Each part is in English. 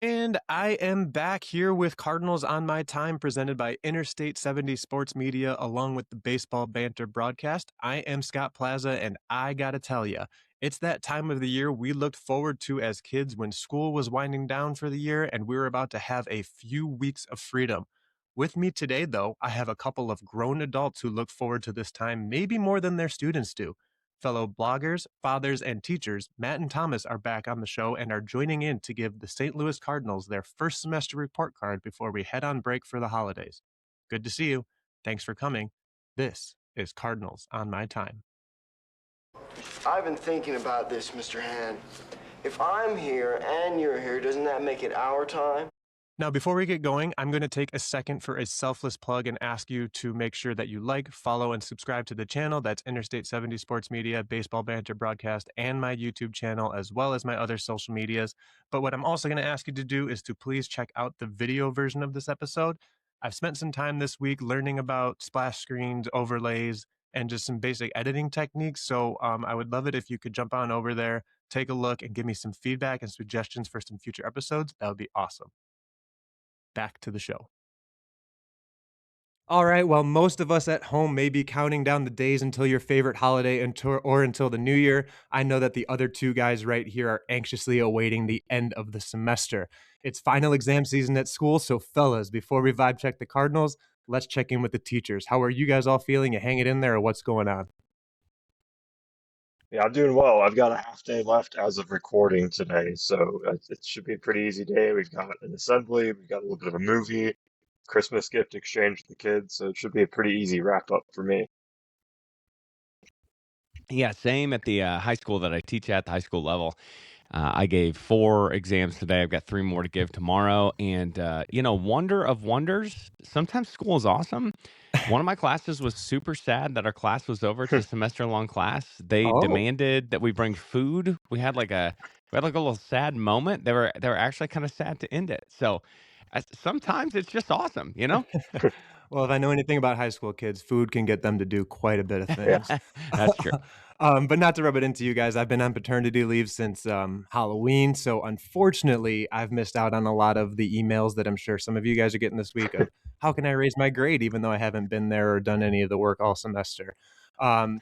And I am back here with Cardinals on My Time, presented by Interstate 70 Sports Media, along with the Baseball Banter broadcast. I am Scott Plaza, and I gotta tell you, it's that time of the year we looked forward to as kids when school was winding down for the year and we were about to have a few weeks of freedom. With me today, though, I have a couple of grown adults who look forward to this time maybe more than their students do. Fellow bloggers, fathers, and teachers, Matt and Thomas are back on the show and are joining in to give the St. Louis Cardinals their first semester report card before we head on break for the holidays. Good to see you. Thanks for coming. This is Cardinals on My Time. I've been thinking about this, Mr. Han. If I'm here and you're here, doesn't that make it our time? Now, before we get going, I'm going to take a second for a selfless plug and ask you to make sure that you like, follow, and subscribe to the channel. That's Interstate 70 Sports Media, Baseball Banter Broadcast, and my YouTube channel, as well as my other social medias. But what I'm also going to ask you to do is to please check out the video version of this episode. I've spent some time this week learning about splash screens, overlays, and just some basic editing techniques. So I would love it if you could jump on over there, take a look, and give me some feedback and suggestions for some future episodes. That would be awesome. Back to the show. All right, well, most of us at home may be counting down the days until your favorite holiday or until the new year. I know that the other two guys right here are anxiously awaiting the end of the semester. It's final exam season at school, so fellas, before we vibe check the Cardinals, let's check in with the teachers. How are you guys all feeling? You hanging in there, or what's going on? Yeah, I'm doing well. I've got a half day left as of recording today, so it should be a pretty easy day. We've got an assembly, we've got a little bit of a movie, Christmas gift exchange with the kids, so it should be a pretty easy wrap up for me. Yeah, same at the high school that I teach at, the high school level. I gave 4 exams today. I've got 3 more to give tomorrow. And, wonder of wonders, sometimes school is awesome. One of my classes was super sad that our class was over. It's a semester long class. They Oh, demanded that we bring food. We had like a little sad moment. They were actually kind of sad to end it. So sometimes it's just awesome, you know? well, if I know anything about high school kids, food can get them to do quite a bit of Yeah. things. That's true. But not to rub it into you guys, I've been on paternity leave since Halloween. So unfortunately, I've missed out on a lot of the emails that I'm sure some of you guys are getting this week of how can I raise my grade, even though I haven't been there or done any of the work all semester.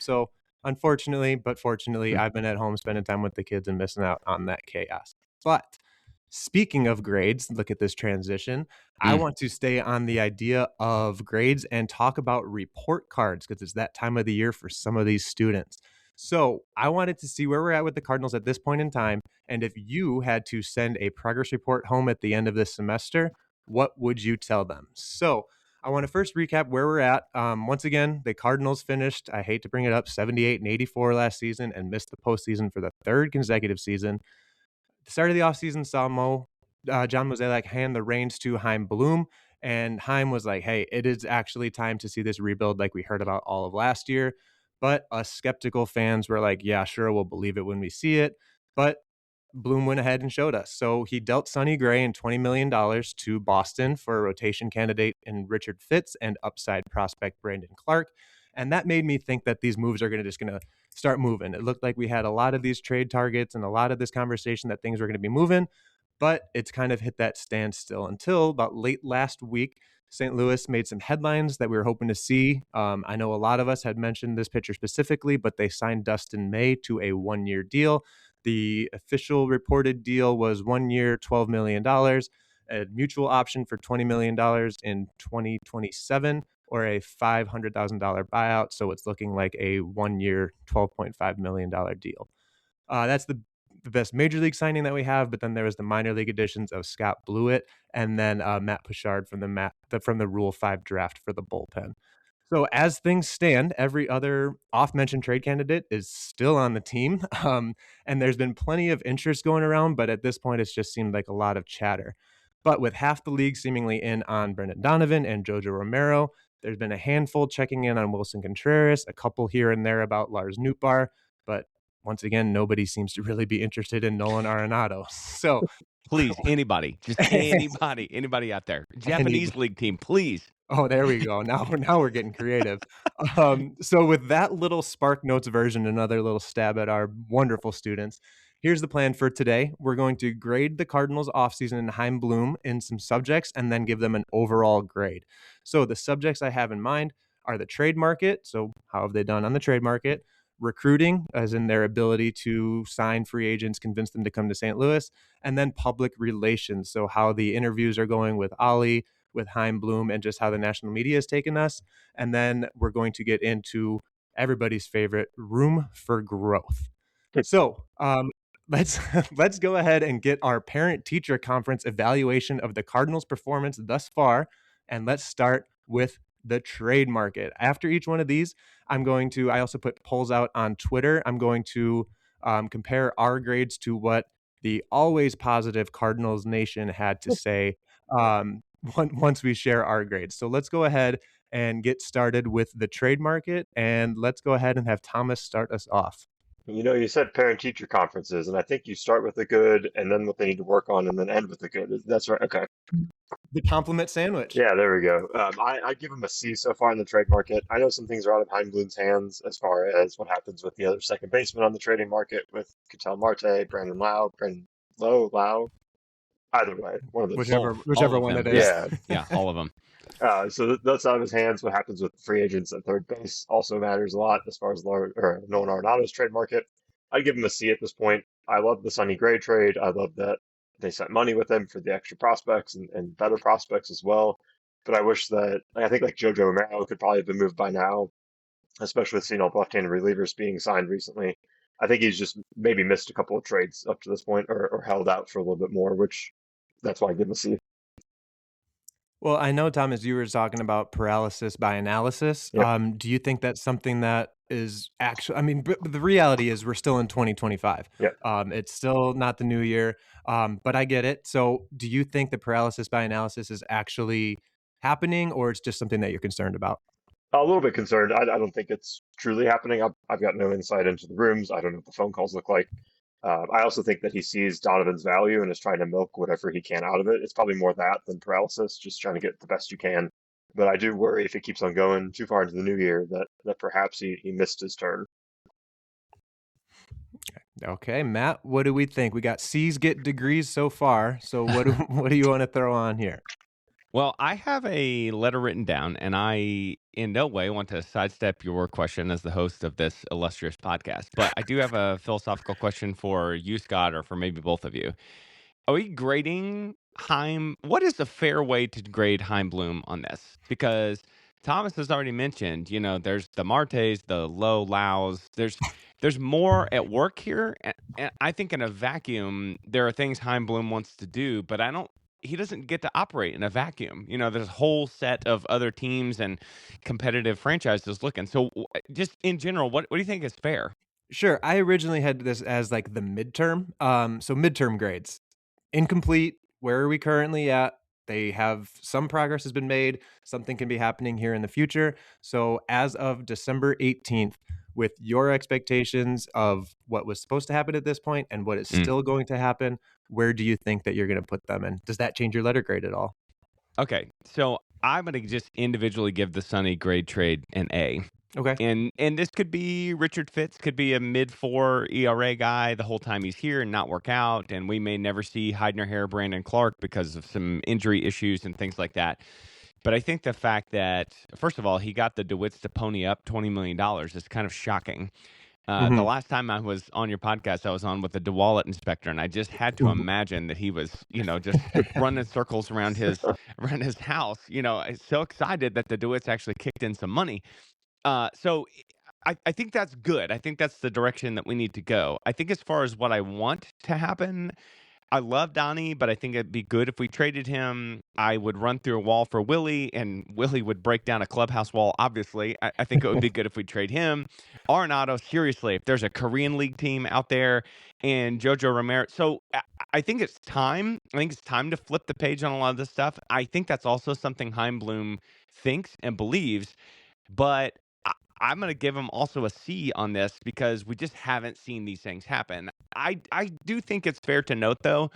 So unfortunately, but fortunately, I've been at home spending time with the kids and missing out on that chaos. But speaking of grades, look at this transition. I Mm. want to stay on the idea of grades and talk about report cards because it's that time of the year for some of these students. So I wanted to see where we're at with the Cardinals at this point in time. And if you had to send a progress report home at the end of this semester, what would you tell them? So I want to first recap where we're at. Once again, the Cardinals finished, I hate to bring it up, 78 and 84 last season and missed the postseason for the third consecutive season. The start of the offseason saw John Mozeliak hand the reins to Chaim Bloom, and Chaim was like, hey, it is actually time to see this rebuild like we heard about all of last year. But us skeptical fans were like, yeah, sure, we'll believe it when we see it. But Bloom went ahead and showed us. So he dealt Sonny Gray and $20 million to Boston for a rotation candidate in Richard Fitz and upside prospect Brandon Clark. And that made me think that these moves are just going to start moving. It looked like we had a lot of these trade targets and a lot of this conversation that things were going to be moving, but it's kind of hit that standstill until about late last week. St. Louis made some headlines that we were hoping to see. I know a lot of us had mentioned this pitcher specifically, but they signed Dustin May to a 1-year deal. The official reported deal was 1 year, $12 million, a mutual option for $20 million in 2027, or a $500,000 buyout. So it's looking like a 1 year, $12.5 million deal. That's the best major league signing that we have. But then there was the minor league additions of Scott Blewett and then Matt Pichard from the Rule 5 draft for the bullpen. So as things stand, every other off-mentioned trade candidate is still on the team. And there's been plenty of interest going around, but at this point, it's just seemed like a lot of chatter. But with half the league seemingly in on Brendan Donovan and Jojo Romero, there's been a handful checking in on Wilson Contreras, a couple here and there about Lars Nootbaar, but once again, nobody seems to really be interested in Nolan Arenado. So Please, anybody, just anybody out there. any Japanese league team, please. Oh, there we go. Now we're getting creative. So with that little Spark Notes version, another little stab at our wonderful students, here's the plan for today. We're going to grade the Cardinals offseason and Chaim Bloom in some subjects and then give them an overall grade. So the subjects I have in mind are the trade market. So how have they done on the trade market? Recruiting, as in their ability to sign free agents, convince them to come to St. Louis, and then public relations. So how the interviews are going with Ollie, with Chaim Bloom, and just how the national media has taken us. And then we're going to get into everybody's favorite, room for growth. So let's let's go ahead and get our parent-teacher conference evaluation of the Cardinals' performance thus far, and let's start with the trade market. After each one of these, I also put polls out on Twitter. I'm going to compare our grades to what the always positive Cardinals Nation had to say once we share our grades. So let's go ahead and get started with the trade market, and let's go ahead and have Thomas start us off. You said parent-teacher conferences, and I think you start with the good and then what they need to work on and then end with the good. That's right. Okay. The compliment sandwich. Yeah, there we go. I give him a C so far in the trade market. I know some things are out of Chaim Bloom's hands as far as what happens with the other second baseman on the trading market with Ketel Marte, Brandon Lau. Either way, one of those. Whichever one them. it is. Yeah, all of them. So that's out of his hands. What happens with free agents at third base also matters a lot as far as Nolan Arenado's trade market. I give him a C at this point. I love the Sonny Gray trade. I love that they sent money with him for the extra prospects and better prospects as well. But I wish that I think like JoJo Romero could probably have been moved by now, especially with seeing all left-handed relievers being signed recently. I think he's just maybe missed a couple of trades up to this point or held out for a little bit more, which that's why I give him a C. Well, I know, Thomas, you were talking about paralysis by analysis. Yep. Do you think that's something that is actually, I mean, the reality is we're still in 2025. Yep. It's still not the new year, but I get it. So do you think the paralysis by analysis is actually happening, or it's just something that you're concerned about? A little bit concerned. I don't think it's truly happening. I've got no insight into the rooms. I don't know what the phone calls look like. I also think that he sees Donovan's value and is trying to milk whatever he can out of it. It's probably more that than paralysis, just trying to get the best you can. But I do worry if it keeps on going too far into the new year that perhaps he missed his turn. Okay, Matt, what do we think? We got C's get degrees so far. So what do you want to throw on here? Well, I have a letter written down, and I in no way want to sidestep your question as the host of this illustrious podcast. But I do have a philosophical question for you, Scott, or for maybe both of you. Are we grading Chaim? What is a fair way to grade Chaim Bloom on this? Because Thomas has already mentioned, there's the Martes, the low Laus. There's more at work here, and I think in a vacuum there are things Chaim Bloom wants to do, but he doesn't get to operate in a vacuum. There's a whole set of other teams and competitive franchises looking. So, just in general, what do you think is fair? Sure. I originally had this as like the midterm. So midterm grades. Incomplete. Where are we currently at? They have some progress has been made. Something can be happening here in the future. So as of December 18th, with your expectations of what was supposed to happen at this point and what is still going to happen, where do you think that you're going to put them in? Does that change your letter grade at all? Okay, so I'm going to just individually give the Sonny grade trade an A. Okay. And this could be Richard Fitz, could be a mid-4 ERA guy the whole time he's here and not work out, and we may never see Heidner, Hair, Brandon Clark because of some injury issues and things like that. But I think the fact that, first of all, he got the DeWitts to pony up $20 million is kind of shocking. The last time I was on your podcast, I was on with the DeWallet inspector, and I just had to imagine that he was, just running circles around his house. I'm so excited that the DeWitts actually kicked in some money. So I think that's good. I think that's the direction that we need to go. I think as far as what I want to happen, I love Donnie, but I think it'd be good if we traded him. I would run through a wall for Willie, and Willie would break down a clubhouse wall, obviously. I think it would be good if we trade him. Arenado, seriously, if there's a Korean League team out there, and JoJo Romero. So I think it's time. I think it's time to flip the page on a lot of this stuff. I think that's also something Chaim Bloom thinks and believes, but I'm going to give him also a C on this because we just haven't seen these things happen. I do think it's fair to note, though,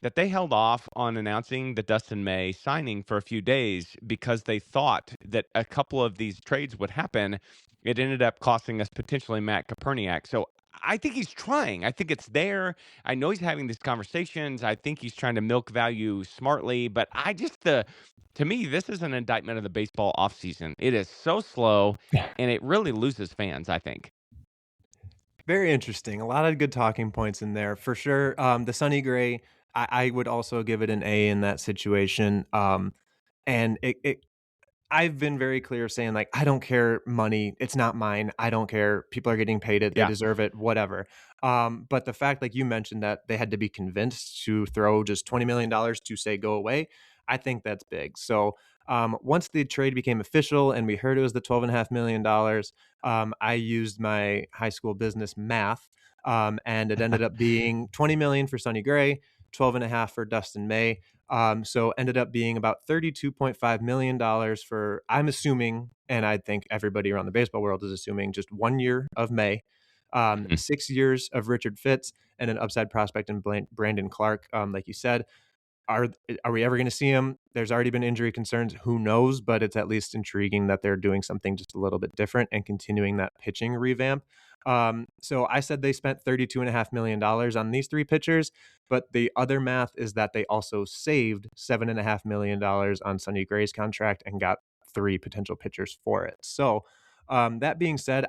that they held off on announcing the Dustin May signing for a few days because they thought that a couple of these trades would happen. It ended up costing us potentially Matt Koperniak. So I think he's trying. I think it's there. I know he's having these conversations. I think he's trying to milk value smartly, but I just to me, this is an indictment of the baseball offseason. It is so slow, and it really loses fans, I think. Very interesting. A lot of good talking points in there for sure. The Sonny Gray, I would also give it an A in that situation. And I've been very clear saying, like, I don't care money. It's not mine. I don't care. People are getting paid it. They Yeah. deserve it, whatever. But the fact, like you mentioned, that they had to be convinced to throw just $20 million to say go away, I think that's big. So once the trade became official and we heard it was the $12.5 million, I used my high school business math, and it ended up being 20 million for Sonny Gray, 12 and a half for Dustin May. So ended up being about $32.5 million for, I'm assuming, and I think everybody around the baseball world is assuming, just 1 year of May, Mhm. 6 years of Richard Fitz, and an upside prospect in Brandon Clark. Like you said, are we ever going to see him? There's already been injury concerns. Who knows? But it's at least intriguing that they're doing something just a little bit different and continuing that pitching revamp. So I said they spent $32.5 million on these three pitchers, but the other math is that they also saved $7.5 million on Sonny Gray's contract and got three potential pitchers for it. So that being said,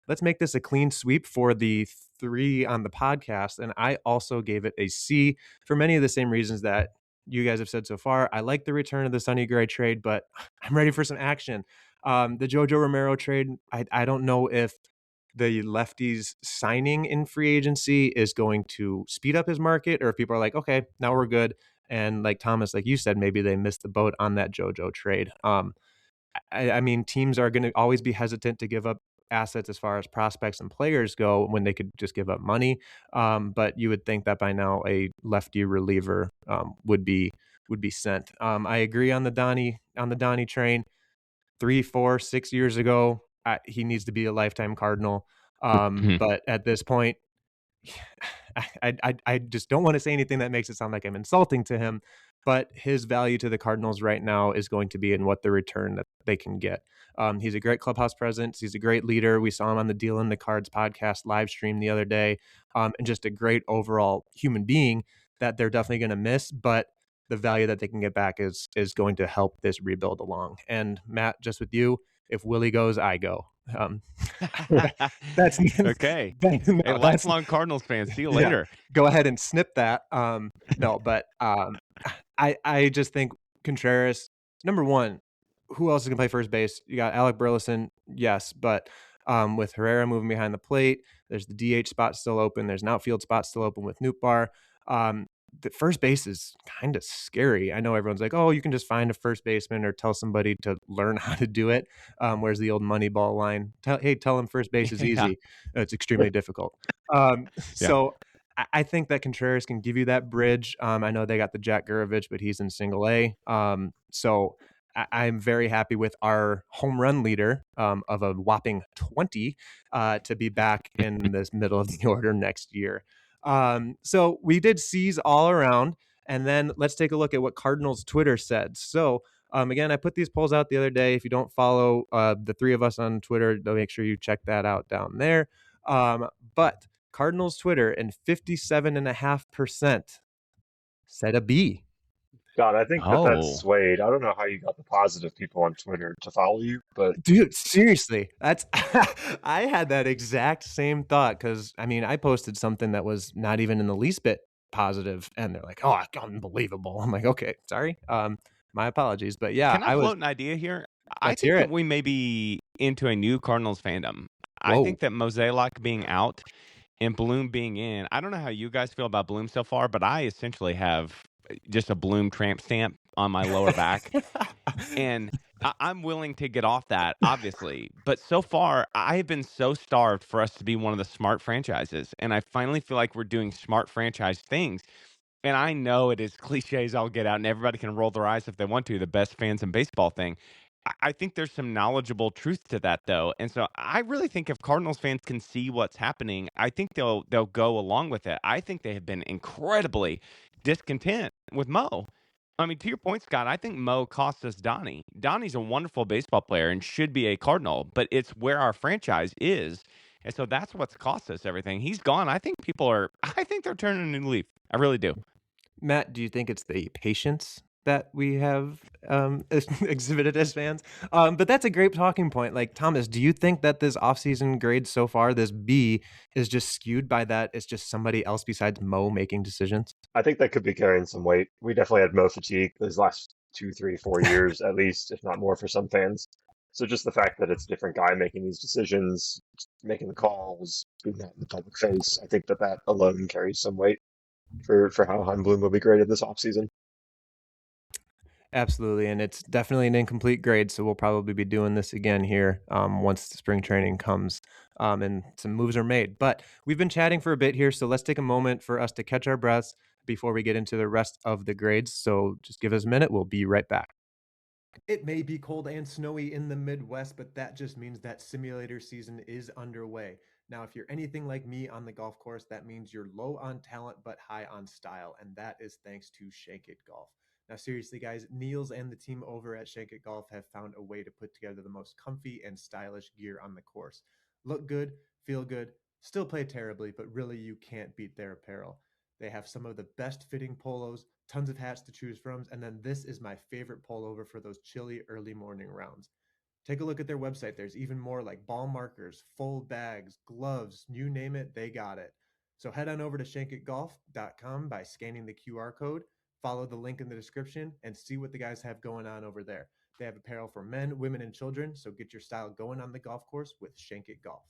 let's make this a clean sweep for the three on the podcast, and I also gave it a C for many of the same reasons that you guys have said so far. I like the return of the Sonny Gray trade, but I'm ready for some action. The Jojo Romero trade, I don't know if the lefties signing in free agency is going to speed up his market, or if people are like, okay, now we're good. And like Thomas, like you said, maybe they missed the boat on that Jojo trade. I mean, teams are going to always be hesitant to give up assets as far as prospects and players go when they could just give up money. But you would think that by now a lefty reliever would be sent. I agree on the Donnie train. 3, 4, 6 years ago, he needs to be a lifetime Cardinal. Mhm. But at this point, I just don't want to say anything that makes it sound like I'm insulting to him, but his value to the Cardinals right now is going to be in what the return that they can get. He's a great clubhouse presence. He's a great leader. We saw him on the Deal in the Cards podcast live stream the other day, and just a great overall human being that they're definitely going to miss. But the value that they can get back is going to help this rebuild along. And Matt, just with you, if Willie goes, I go. Um, that's Okay. A no, that's lifelong Cardinals fan. See you yeah. later. Go ahead and snip that. No, but I just think Contreras, number one, who else is gonna play first base? You got Alec Burleson, yes, but with Herrera moving behind the plate, there's the DH spot still open. There's an outfield spot still open with Nootbaar. The first base is kind of scary. I know everyone's like, oh, you can just find a first baseman or tell somebody to learn how to do it. Where's the old Moneyball line? Tell them first base is Yeah. easy. It's extremely difficult. Um, Yeah. so I think that Contreras can give you that bridge. I know they got the Jack Gurovich, but he's in single A. So I'm very happy with our home run leader of a whopping 20 to be back in this middle of the order next year. So we did C's all around. And then let's take a look at what Cardinals Twitter said. So again, I put these polls out the other day. If you don't follow the three of us on Twitter, make sure you check that out down there. But Cardinals Twitter and 57.5% said a B. God, I think that's Oh. swayed. I don't know how you got the positive people on Twitter to follow you, but Dude, seriously, that's I had that exact same thought because I mean I posted something that was not even in the least bit positive, and they're like, "Oh, unbelievable!" I'm like, "Okay, sorry, my apologies," but yeah, Can I float an idea here? I let's think hear that it. we may be into a new Cardinals fandom. I Whoa, think that Mozeliak being out and Bloom being in, I don't know how you guys feel about Bloom so far, but I essentially have just a Bloom tramp stamp on my lower back. And I'm willing to get off that, obviously. But so far, I have been so starved for us to be one of the smart franchises. And I finally feel like we're doing smart franchise things. And I know it is cliches I'll get out, and everybody can roll their eyes if they want to, the best fans in baseball thing. I think there's some knowledgeable truth to that, though. And so I really think if Cardinals fans can see what's happening, I think they'll go along with it. I think they have been incredibly discontent with Mo. I mean, to your point, Scott, I think Mo cost us Donnie. Donnie's a wonderful baseball player and should be a Cardinal, but it's where our franchise is. And so that's what's cost us everything. He's gone. I think they're turning a new leaf. I really do. Matt, do you think it's the patience that we have exhibited as fans? But that's a great talking point. Like, Thomas, do you think that this offseason grade so far, this B, is just skewed by that? It's just somebody else besides Mo making decisions? I think that could be carrying some weight. We definitely had Mo fatigue those last 2, 3, 4 years at least, if not more for some fans. So just the fact that it's a different guy making these decisions, making the calls, being out in the public face, I think that that alone carries some weight for how Chaim Bloom will be graded this offseason. Absolutely, and it's definitely an incomplete grade, so we'll probably be doing this again here once the spring training comes and some moves are made. But we've been chatting for a bit here, so let's take a moment for us to catch our breaths before we get into the rest of the grades. So just give us a minute. We'll be right back. It may be cold and snowy in the Midwest, but that just means that simulator season is underway. Now, if you're anything like me on the golf course, that means you're low on talent but high on style, and that is thanks to ShankIt Golf. Now, seriously, guys, Niels and the team over at ShankIt Golf have found a way to put together the most comfy and stylish gear on the course. Look good, feel good, still play terribly, but really you can't beat their apparel. They have some of the best fitting polos, tons of hats to choose from, and then this is my favorite pullover for those chilly early morning rounds. Take a look at their website. There's even more like ball markers, full bags, gloves, you name it, they got it. So head on over to shankitgolf.com by scanning the QR code, follow the link in the description, and see what the guys have going on over there. They have apparel for men, women, and children, so get your style going on the golf course with ShankIt Golf.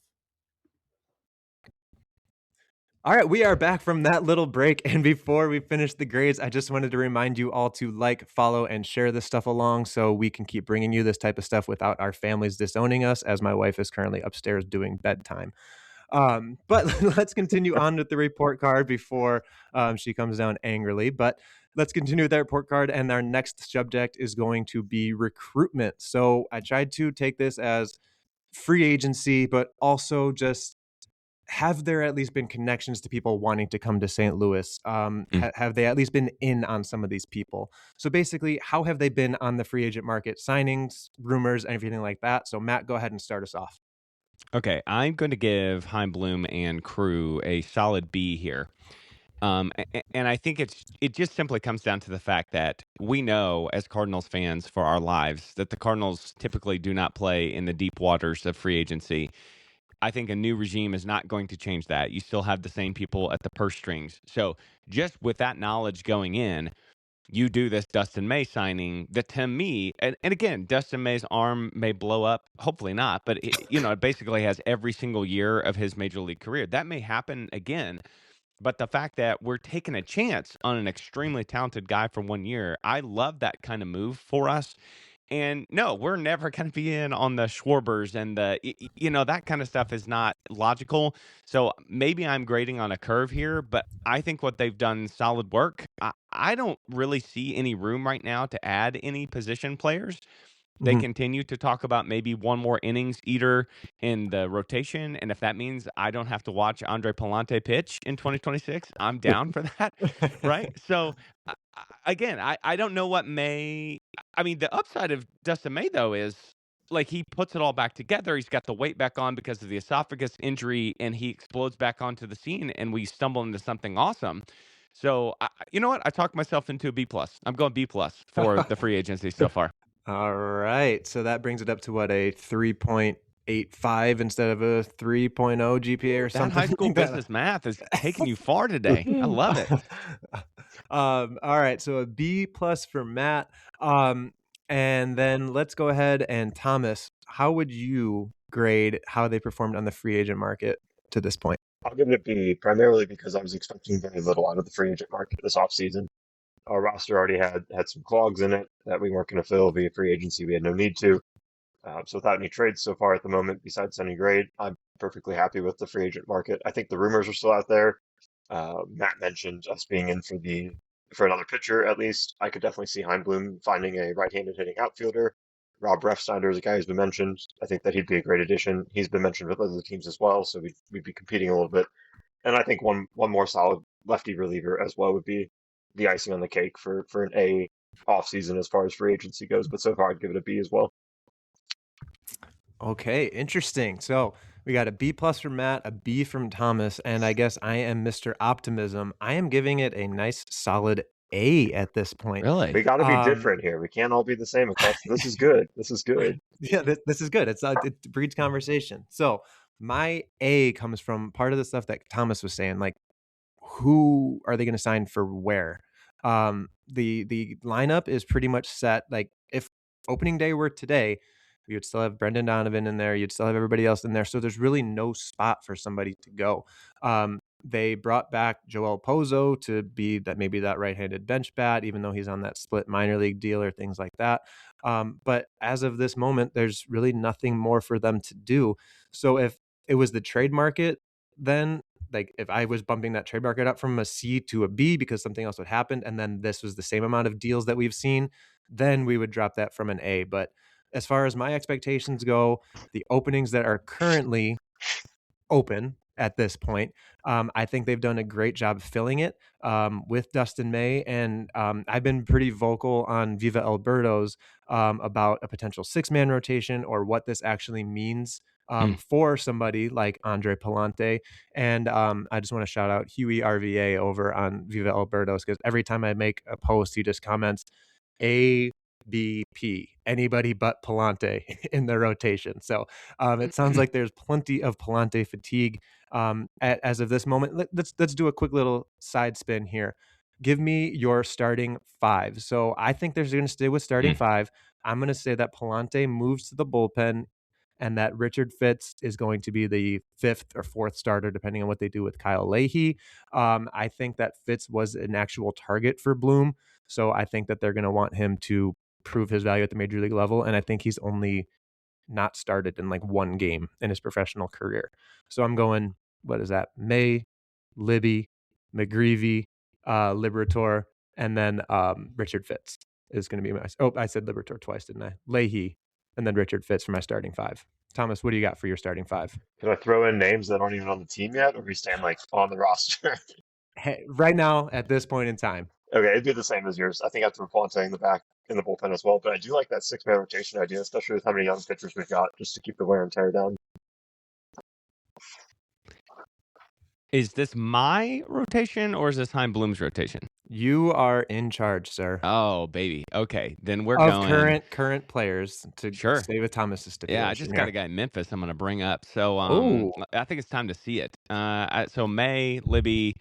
All right, we are back from that little break. And before we finish the grades, I just wanted to remind you all to like, follow, and share this stuff along so we can keep bringing you this type of stuff without our families disowning us, as my wife is currently upstairs doing bedtime. But let's continue on with the report card before she comes down angrily. But let's continue with that report card. And our next subject is going to be recruitment. So I tried to take this as free agency, but also just have there at least been connections to people wanting to come to St. Louis? Have they at least been in on some of these people? So basically, how have they been on the free agent market? Signings, rumors, everything like that. So Matt, go ahead and start us off. Okay, I'm going to give Chaim Bloom and crew a solid B here. And I think it just simply comes down to the fact that we know as Cardinals fans for our lives that the Cardinals typically do not play in the deep waters of free agency. I think a new regime is not going to change that. You still have the same people at the purse strings. So just with that knowledge going in, you do this Dustin May signing that to me, and again, Dustin May's arm may blow up, hopefully not, but it basically has every single year of his major league career. That may happen again. But the fact that we're taking a chance on an extremely talented guy for 1 year, I love that kind of move for us. And no, we're never going to be in on the Schwarbers and that kind of stuff is not logical. So maybe I'm grading on a curve here, but I think what they've done solid work. I don't really see any room right now to add any position players. They Mhm. continue to talk about maybe one more innings eater in the rotation. And if that means I don't have to watch Andre Palante pitch in 2026, I'm down for that. Right. So again, I don't know what May. I mean, the upside of Dustin May, though, is like he puts it all back together. He's got the weight back on because of the esophagus injury, and he explodes back onto the scene, and we stumble into something awesome. So, you know what? I talked myself into a B plus. I'm going B plus for the free agency so far. All right. So that brings it up to what, a 3.85 instead of a 3.0 GPA or That something high school like that. business math is taking you far today. I love it. All right. So a B plus for Matt. And then let's go ahead and Thomas, how would you grade how they performed on the free agent market to this point? I'll give it a B primarily because I was expecting very little out of the free agent market this offseason. Our roster already had some clogs in it that we weren't going to fill via free agency. We had no need to. So without any trades so far at the moment, besides Sonny Grade, I'm perfectly happy with the free agent market. I think the rumors are still out there. Matt mentioned us being in for another pitcher at least. I could definitely see Chaim Bloom finding a right-handed hitting outfielder. Rob Refsnyder is a guy who's been mentioned. I think that he'd be a great addition. He's been mentioned with other teams as well, so we'd be competing a little bit. And I think one more solid lefty reliever as well would be the icing on the cake for an A off season as far as free agency goes. But so far, I'd give it a B as well. Okay, interesting. So We got a B plus from Matt, a B from Thomas, and I guess I am Mr. Optimism. I am giving it a nice solid A at this point. We Really? got to be different here. We can't all be the same across. This is good. This is good. Yeah, this is good. It breeds conversation. So my A comes from part of the stuff that Thomas was saying, like who are they going to sign for where? The lineup is pretty much set. Like if opening day were today, you'd still have Brendan Donovan in there. You'd still have everybody else in there. So there's really no spot for somebody to go. They brought back Joel Pozo to be that maybe that right-handed bench bat, even though he's on that split minor league deal or things like that. But as of this moment, there's really nothing more for them to do. So if it was the trade market, then like if I was bumping that trade market up from a C to a B because something else had happened, and then this was the same amount of deals that we've seen, then we would drop that from an A. But as far as my expectations go, the openings that are currently open at this point, I think they've done a great job filling it with Dustin May. And I've been pretty vocal on Viva Alberto's about a potential 6-man rotation or what this actually means for somebody like Andre Palante. And I just want to shout out Huey RVA over on Viva Alberto's because every time I make a post, he just comments ABP, anybody but Palante in the rotation. So it sounds like there's plenty of Palante fatigue as of this moment. Let's do a quick little side spin here. Give me your starting 5. So I think they're going to stay with starting 5. I'm going to say that Palante moves to the bullpen and that Richard Fitz is going to be the 5th or 4th starter, depending on what they do with Kyle Leahy. I think that Fitz was an actual target for Bloom. So I think that they're going to want him to prove his value at the major league level. And I think he's only not started in like one game in his professional career. So I'm going, what is that? May, Libby, McGreevy, Liberator, and then Richard Fitz is going to be my. Oh, I said Liberator twice, didn't I? Leahy, and then Richard Fitz for my starting 5. Thomas, what do you got for your starting 5? Can I throw in names that aren't even on the team yet, or are we staying like on the roster? Hey, right now, at this point in time. Okay, it'd be the same as yours. I think I'd throw Ponte in the back in the bullpen as well, but I do like that 6-man rotation idea, especially with how many young pitchers we've got, just to keep the wear and tear down. Is this my rotation or is this Chaim Bloom's rotation? You are in charge, sir. Oh, baby. Okay, then we're of going current players to stay with Thomas's stipulation. Yeah, I just got a guy in Memphis I'm going to bring up. So I think it's time to see it. So May, Libby,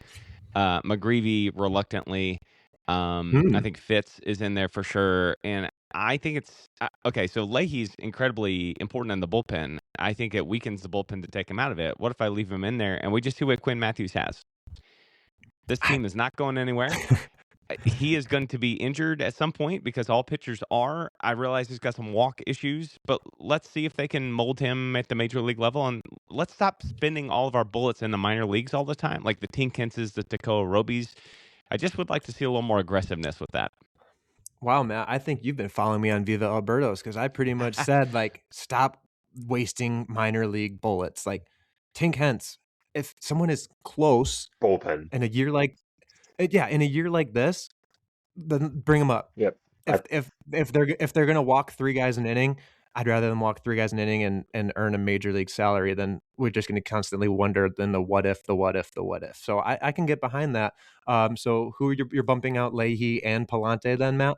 McGreevy reluctantly. I think Fitz is in there for sure. And I think it's okay. So Leahy's incredibly important in the bullpen. I think it weakens the bullpen to take him out of it. What if I leave him in there and we just see what Quinn Matthews has? This team is not going anywhere. He is going to be injured at some point because all pitchers are. I realize he's got some walk issues, but let's see if they can mold him at the major league level. And let's stop spending all of our bullets in the minor leagues all the time, like the Tinkinses, the Tekoa Robies. I just would like to see a little more aggressiveness with that. Wow, Matt, I think you've been following me on Viva Alberto's because I pretty much said, like, stop wasting minor league bullets. Like, Tink Hence, if someone is close Bullpen. in a year like this, then bring them up. Yep. If they're gonna walk 3 guys an inning, I'd rather them walk 3 guys an inning and earn a major league salary than we're just going to constantly wonder then the what if. So I can get behind that. So who you're bumping out, Leahy and Palante then, Matt?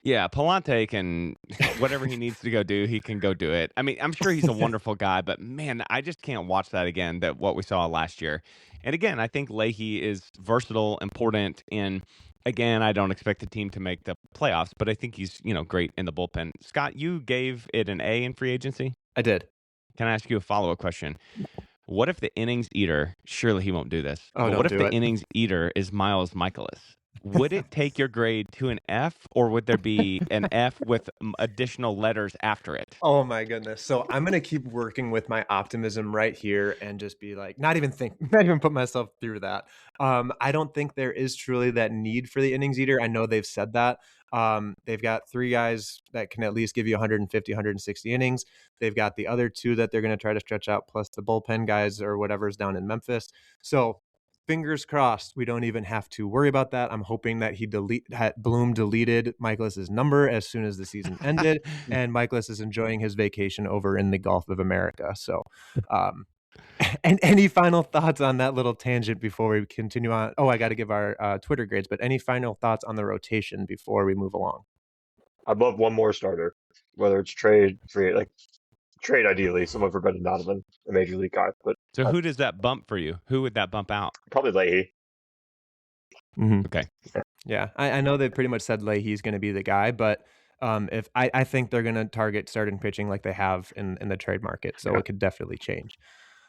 Yeah, Palante can, whatever he needs to go do, he can go do it. I mean, I'm sure he's a wonderful guy, but man, I just can't watch that again, that what we saw last year. And again, I think Leahy is versatile, important, and again, I don't expect the team to make the playoffs, but I think he's, great in the bullpen. Scott, you gave it an A in free agency? I did. Can I ask you a follow-up question? What if the innings eater, surely he won't do this, but what if the innings eater is Miles Michaelis? Would it take your grade to an F, or would there be an F with additional letters after it? Oh my goodness. So I'm going to keep working with my optimism right here and just be like, not even put myself through that. I don't think there is truly that need for the innings eater. I know they've said that. They've got 3 guys that can at least give you 150, 160 innings. They've got the other 2 that they're going to try to stretch out, plus the bullpen guys or whatever's down in Memphis. So fingers crossed we don't even have to worry about that. I'm hoping that Bloom deleted Michaelis's number as soon as the season ended, and Michaelis is enjoying his vacation over in the Gulf of America. So, and any final thoughts on that little tangent before we continue on? Oh, I got to give our Twitter grades, but any final thoughts on the rotation before we move along? I'd love one more starter, whether it's trade, free, like trade ideally, someone for Brendan Donovan, a major league guy. But So who does that bump for you? Who would that bump out? probably Leahy. Okay. Yeah, I know they pretty much said Leahy's going to be the guy, but if I think they're going to target starting pitching like they have in the trade market, so Yeah. it could definitely change.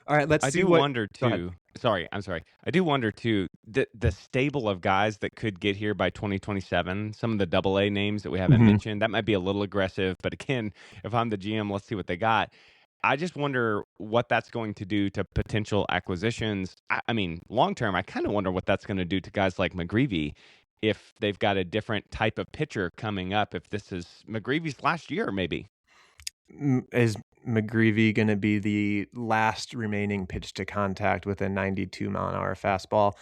All right, let's I see do what. wonder Go ahead. too. Sorry, I'm sorry. I do wonder too the stable of guys that could get here by 2027. Some of the double A names that we haven't Mhm. mentioned. That might be a little aggressive, but again, if I'm the GM, let's see what they got. I just wonder what that's going to do to potential acquisitions. I mean, long term, I kind of wonder what that's going to do to guys like McGreevy if they've got a different type of pitcher coming up. If this is McGreevy's last year, maybe. Is McGreevy going to be the last remaining pitch to contact with a 92-mile-an-hour fastball?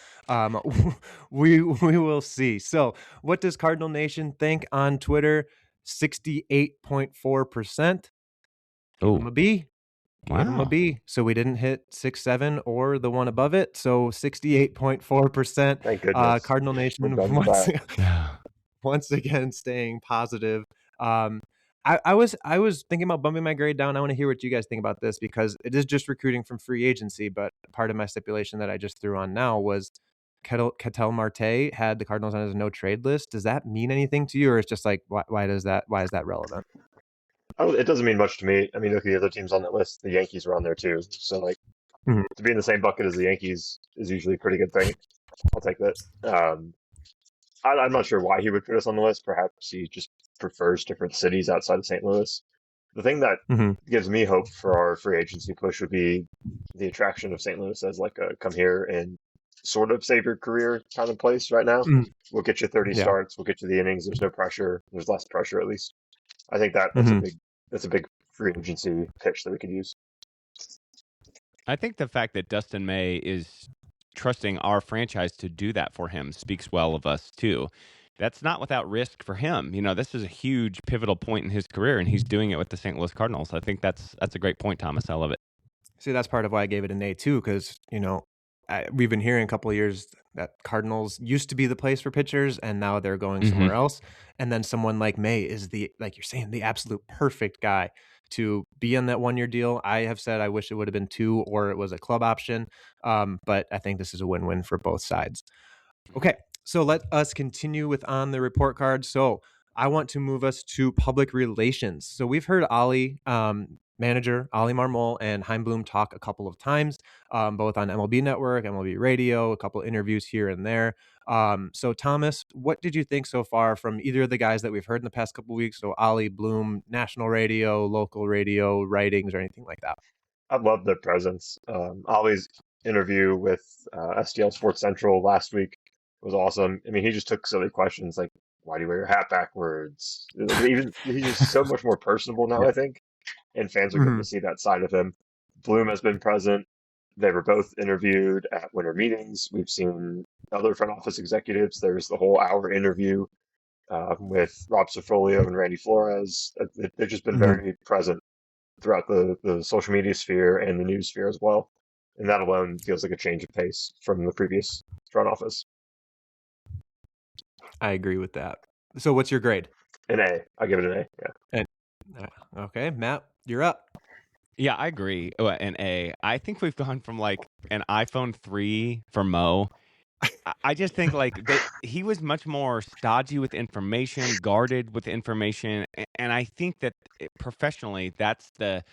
We will see. So, what does Cardinal Nation think on Twitter? 68.4%. Gave him Oh, a B. Gave him a wow. B. So we didn't hit 6, 7, or the one above it. So 68.4%. Thank goodness. Cardinal We're Nation done with that. once again staying positive. I was thinking about bumping my grade down. I want to hear what you guys think about this because it is just recruiting from free agency. But part of my stipulation that I just threw on now was Ketel Marte had the Cardinals on his no trade list. Does that mean anything to you, or it's just like why is that relevant? It doesn't mean much to me. I mean, look at the other teams on that list. The Yankees were on there too. So, like, Mhm. to be in the same bucket as the Yankees is usually a pretty good thing. I'll take that. I'm not sure why he would put us on the list. Perhaps he just prefers different cities outside of St. Louis. The thing that Mhm. gives me hope for our free agency push would be the attraction of St. Louis as like a come here and sort of save your career kind of place right now. Mhm. We'll get you 30 Yeah. starts. We'll get you the innings. There's no pressure. There's less pressure at least. I think Mhm. that's a big free agency pitch that we could use. I think the fact that Dustin May is trusting our franchise to do that for him speaks well of us too. That's not without risk for him. You know, this is a huge pivotal point in his career, and he's doing it with the St. Louis Cardinals. I think that's a great point, Thomas. I love it. See, that's part of why I gave it an A too, because we've been hearing a couple of years that Cardinals used to be the place for pitchers, and now they're going somewhere else. And then someone like May is like you're saying, the absolute perfect guy to be on that 1-year deal. I have said I wish it would have been 2 or it was a club option, but I think this is a win-win for both sides. Okay, so let us continue with on the report card. So I want to move us to public relations. So we've heard manager Ollie Marmol and Chaim Bloom talk a couple of times, both on MLB Network, MLB Radio, a couple of interviews here and there. So Thomas, what did you think so far from either of the guys that we've heard in the past couple of weeks? So Ollie, Bloom, national radio, local radio, writings, or anything like that? I love their presence. Ollie's interview with STL Sports Central last week was awesome. I mean, he just took silly questions like, "Why do you wear your hat backwards?" He's just so much more personable now, Yeah. I think, and fans are getting Mhm. to see that side of him. Bloom has been present. They were both interviewed at winter meetings. We've seen other front office executives. There's the whole hour interview with Rob Cifolio and Randy Flores. They've just been Mhm. very present throughout the social media sphere and the news sphere as well. And that alone feels like a change of pace from the previous front office. I agree with that. So what's your grade? An A. I give it an A. Yeah. And okay, Matt, you're up. Yeah, I agree. An A. I think we've gone from like an iPhone 3 for Mo. I just think like he was much more stodgy with information, guarded with information, and I think that professionally, that's the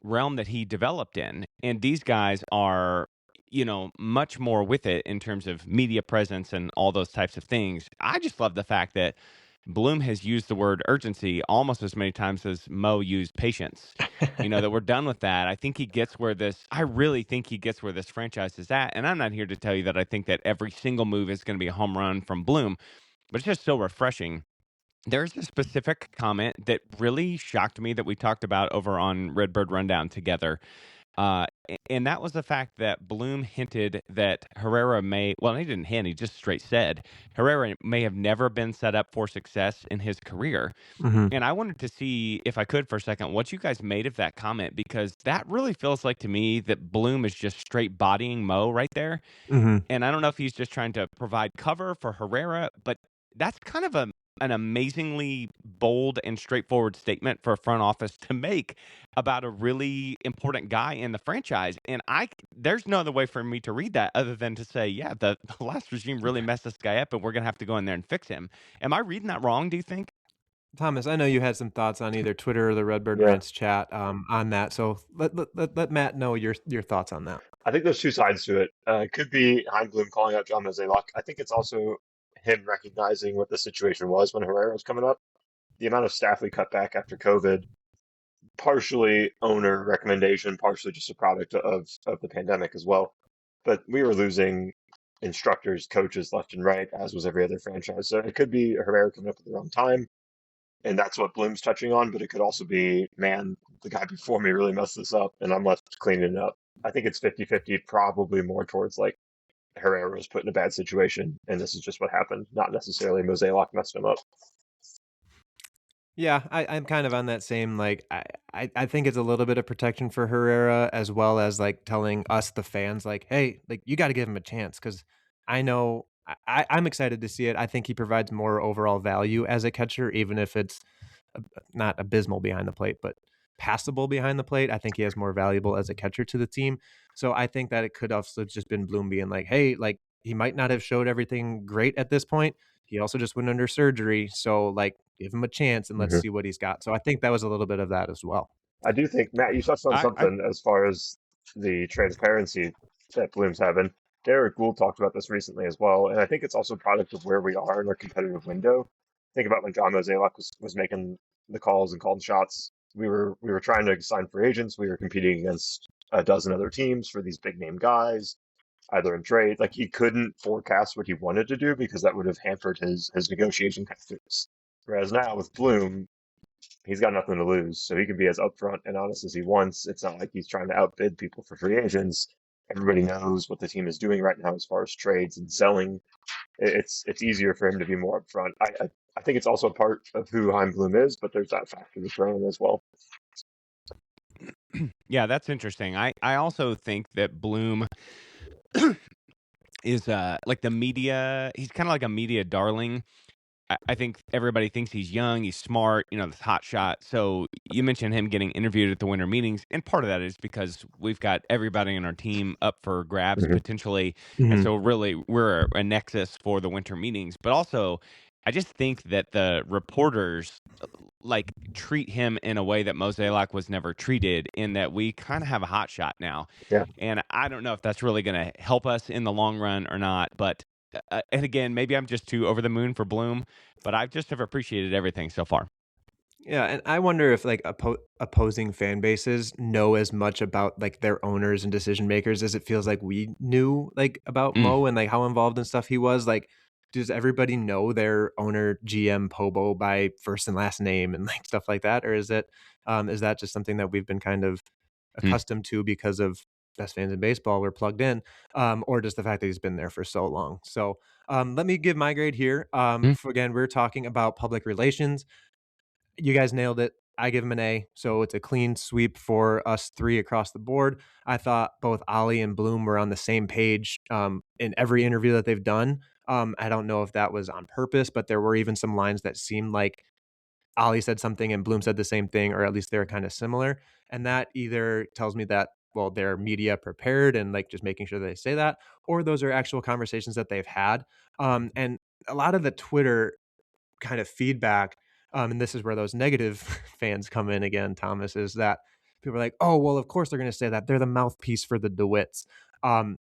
realm that he developed in. And these guys are, much more with it in terms of media presence and all those types of things. I just love the fact that Bloom has used the word urgency almost as many times as Mo used patience. That we're done with that. I really think he gets where this franchise is at. And I'm not here to tell you that I think that every single move is going to be a home run from Bloom, but it's just so refreshing. There's a specific comment that really shocked me that we talked about over on Redbird Rundown together. And that was the fact that Bloom hinted that Herrera may, well, he didn't hint, he just straight said Herrera may have never been set up for success in his career. Mhm. And I wanted to see, if I could for a second, what you guys made of that comment, because that really feels like to me that Bloom is just straight bodying Mo right there. Mhm. And I don't know if he's just trying to provide cover for Herrera, but that's kind of an amazingly bold and straightforward statement for a front office to make about a really important guy in the franchise. And there's no other way for me to read that other than to say, yeah, the last regime really messed this guy up, and we're gonna have to go in there and fix him. Am I reading that wrong, do you think? Thomas, I know you had some thoughts on either Twitter or the Redbird Yeah, Rants chat, on that, so let Matt know your thoughts on that. I think there's two sides to it. It could be Chaim Bloom calling out John Mozeliak. I think it's also him recognizing what the situation was when Herrera was coming up. The amount of staff we cut back after COVID, partially owner recommendation, partially just a product of the pandemic as well. But we were losing instructors, coaches left and right, as was every other franchise. So it could be Herrera coming up at the wrong time, and that's what Bloom's touching on. But it could also be, man, the guy before me really messed this up, and I'm left cleaning it up. I think it's 50-50, probably more towards like Herrera was put in a bad situation, and this is just what happened, not necessarily Mosaic messed him up. Yeah, I'm kind of on that same, like, I think it's a little bit of protection for Herrera, as well as, like, telling us, the fans, like, "Hey, like, you gotta give him a chance," because I know I'm excited to see it. I think he provides more overall value as a catcher, even if it's not abysmal behind the plate, but passable behind the plate. I think he has more valuable as a catcher to the team. So I think that it could also just been Bloom being like, hey, like he might not have showed everything great at this point. He also just went under surgery. So like give him a chance and let's Mm-hmm. see what he's got. So I think that was a little bit of that as well. I do think, Matt, you touched on I something as far as the transparency that Bloom's having. Derek Gould talked about this recently as well, and I think it's also a product of where we are in our competitive window. Think about when John Mozeliak was making the calls and calling shots. We were trying to sign free agents. We were competing against a dozen other teams for these big name guys, either in trade. Like he couldn't forecast what he wanted to do because that would have hampered his negotiation tactics. Whereas now with Bloom, he's got nothing to lose, so he can be as upfront and honest as he wants. It's not like he's trying to outbid people for free agents. Everybody knows what the team is doing right now as far as trades and selling. It's easier for him to be more upfront. I think it's also a part of who Chaim Bloom is, but there's that factor to throw in as well. Yeah, that's interesting. I also think that Bloom is like the media. He's kind of like a media darling. I think everybody thinks he's young, he's smart, this hot shot. So you mentioned him getting interviewed at the winter meetings, and part of that is because we've got everybody on our team up for grabs Mm-hmm. potentially, and Mhm. so really we're a nexus for the winter meetings. But also, I just think that the reporters like treat him in a way that Mosaic was never treated, in that we kind of have a hot shot now. Yeah, And I don't know if that's really going to help us in the long run or not. But and again, maybe I'm just too over the moon for Bloom, but I just have appreciated everything so far. Yeah, and I wonder if like opposing fan bases know as much about like their owners and decision makers as it feels like we knew like about Mm. Mo and like how involved and stuff he was. Like, does everybody know their owner GM Pobo by first and last name and like stuff like that, or is that just something that we've been kind of Mm. accustomed to because of best fans in baseball? We're plugged in, or just the fact that he's been there for so long. So let me give my grade here. Mm. For, again, we're talking about public relations. You guys nailed it. I give him an A. So it's a clean sweep for us three across the board. I thought both Ollie and Bloom were on the same page in every interview that they've done. I don't know if that was on purpose, but there were even some lines that seemed like Ollie said something and Bloom said the same thing, or at least they're kind of similar. And that either tells me that, well, they're media prepared and like just making sure they say that, or those are actual conversations that they've had. And a lot of the Twitter kind of feedback, and this is where those negative fans come in again, Thomas, is that people are like, oh, well, of course they're going to say that. They're the mouthpiece for the DeWitts. Um,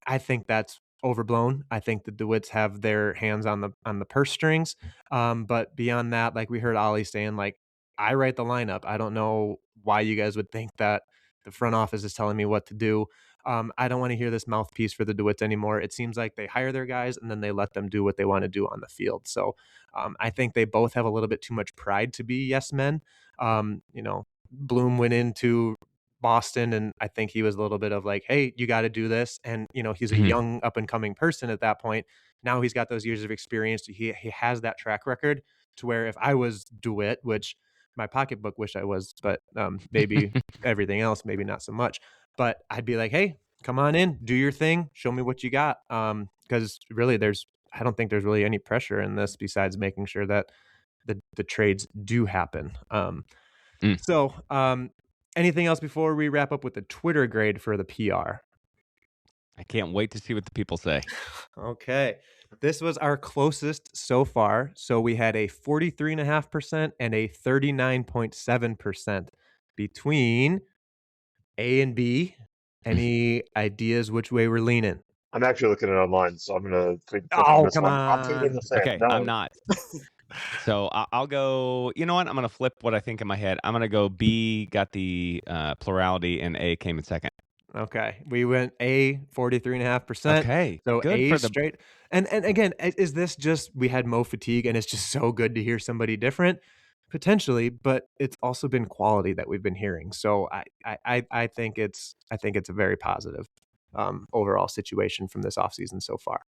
I think that's overblown. I think the DeWitts have their hands on the purse strings. But beyond that, like we heard Ollie saying, like, I write the lineup. I don't know why you guys would think that the front office is telling me what to do. I don't want to hear this mouthpiece for the DeWitts anymore. It seems like they hire their guys and then they let them do what they want to do on the field. So I think they both have a little bit too much pride to be yes men. Bloom went into Boston, and I think he was a little bit of like, hey, you got to do this. And, he's a Mhm. young up and coming person at that point. Now he's got those years of experience. He has that track record to where if I was DeWitt, which my pocketbook wish I was, but maybe everything else, maybe not so much. But I'd be like, hey, come on in, do your thing, show me what you got. Because really, I don't think there's really any pressure in this besides making sure that the trades do happen. Mm. So, anything else before we wrap up with the Twitter grade for the PR? I can't wait to see what the people say. Okay. This was our closest so far. So we had a 43.5% and a 39.7% between A and B. Any ideas which way we're leaning? I'm actually looking at it online, so I'm gonna plead the fifth on Oh, this come one. I'm pleading on. the fifth. Okay, I'm No, not. So I'll go. You know what? I'm gonna flip what I think in my head. I'm gonna go B got the plurality and A came in second. Okay. We went A 43.5%. Okay, So good A for the. straight. And again, is this just we had Mo fatigue and it's just so good to hear somebody different? Potentially, but it's also been quality that we've been hearing. So I think it's a very positive overall situation from this offseason so far.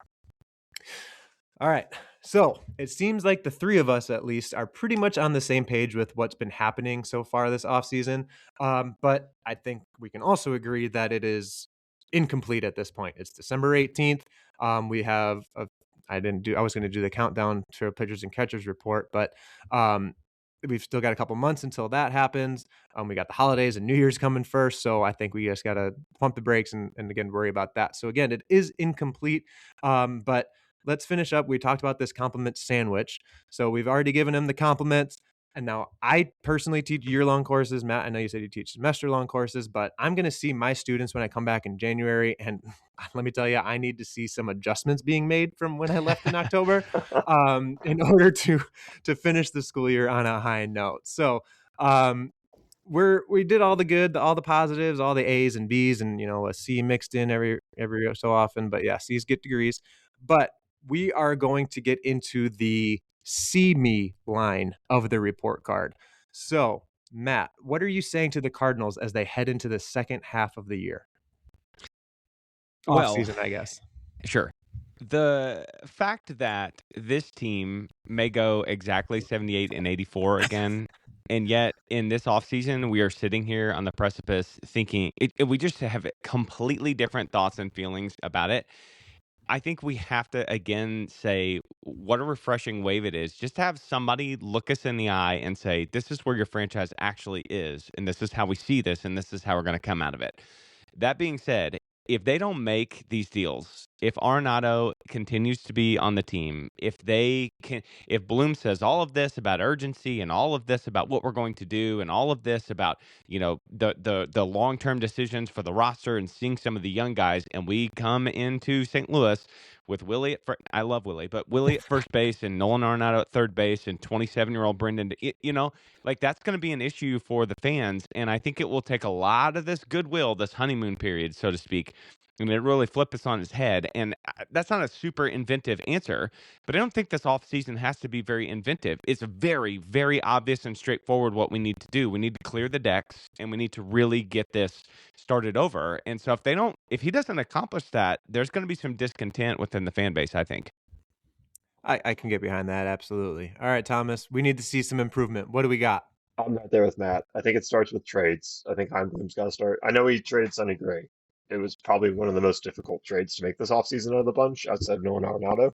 All right. So it seems like the three of us, at least, are pretty much on the same page with what's been happening so far this offseason. But I think we can also agree that it is incomplete at this point. It's December 18th. We have I was going to do the countdown to pitchers and catchers report, but we've still got a couple months until that happens. We got the holidays and New Year's coming first. So I think we just got to pump the brakes and again, worry about that. So again, it is incomplete. But let's finish up. We talked about this compliment sandwich. So we've already given him the compliments. And now I personally teach year-long courses. Matt, I know you said you teach semester-long courses, but I'm going to see my students when I come back in January. And let me tell you, I need to see some adjustments being made from when I left in October in order to finish the school year on a high note. So we did all the good, all the positives, all the A's and B's, and a C mixed in every so often. But yeah, C's get degrees. But we are going to get into the see me line of the report card. So, Matt, what are you saying to the Cardinals as they head into the second half of the year? Off Well, season, I guess. sure. The fact that this team may go exactly 78 and 84 again, and yet in this offseason, we are sitting here on the precipice thinking we just have completely different thoughts and feelings about it. I think we have to again say what a refreshing wave it is just to have somebody look us in the eye and say, this is where your franchise actually is, and this is how we see this, and this is how we're going to come out of it. That being said, if they don't make these deals, if Arenado continues to be on the team, if Bloom says all of this about urgency and all of this about what we're going to do and all of this about, the long-term decisions for the roster and seeing some of the young guys, and we come into St. Louis with Willie I love Willie, but Willie at first base and Nolan Arenado at third base and 27-year-old Brendan, like that's going to be an issue for the fans. And I think it will take a lot of this goodwill, this honeymoon period, so to speak, and it really flip this on its head. And that's not a super inventive answer, but I don't think this offseason has to be very inventive. It's very, very obvious and straightforward what we need to do. We need to clear the decks and we need to really get this started over. And so if he doesn't accomplish that, there's going to be some discontent within the fan base, I think. I can get behind that. Absolutely. All right, Thomas, we need to see some improvement. What do we got? I'm right there with Matt. I think it starts with trades. I think Chaim Bloom's got to start. I know he traded Sonny Gray. It was probably one of the most difficult trades to make this offseason of the bunch outside of Nolan Arenado.